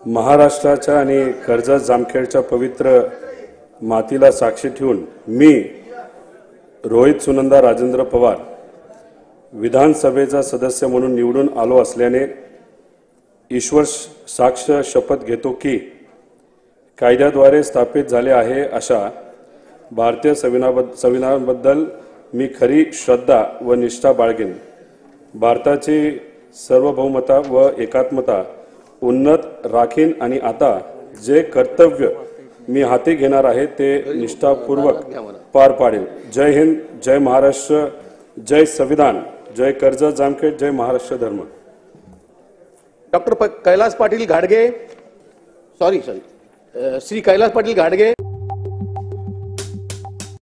महाराष्ट्राच्या आणि कर्जत जामखेडच्या पवित्र मातीला साक्षी ठेवून मी रोहित सुनंदा राजेंद्र पवार विधानसभेचा सदस्य म्हणून निवडून आलो असल्याने ईश्वर साक्ष शपथ घेतो की कायद्याद्वारे स्थापित झाले आहे अशा भारतीय संविधानाबद्दल मी खरी श्रद्धा व निष्ठा बाळगेन। भारताची सार्वभौमता व एकात्मता उन्नत राखीन आणि आता जे कर्तव्य मी हाती घेणार आहे ते निष्ठापूर्वक पार पाडेल। जय हिंद, जय महाराष्ट्र, जय संविधान, जय कर्जत जामखेड, जय महाराष्ट्र धर्म। डॉक्टर कैलास पाटील घाडगे, श्री कैलास पाटील घाडगे।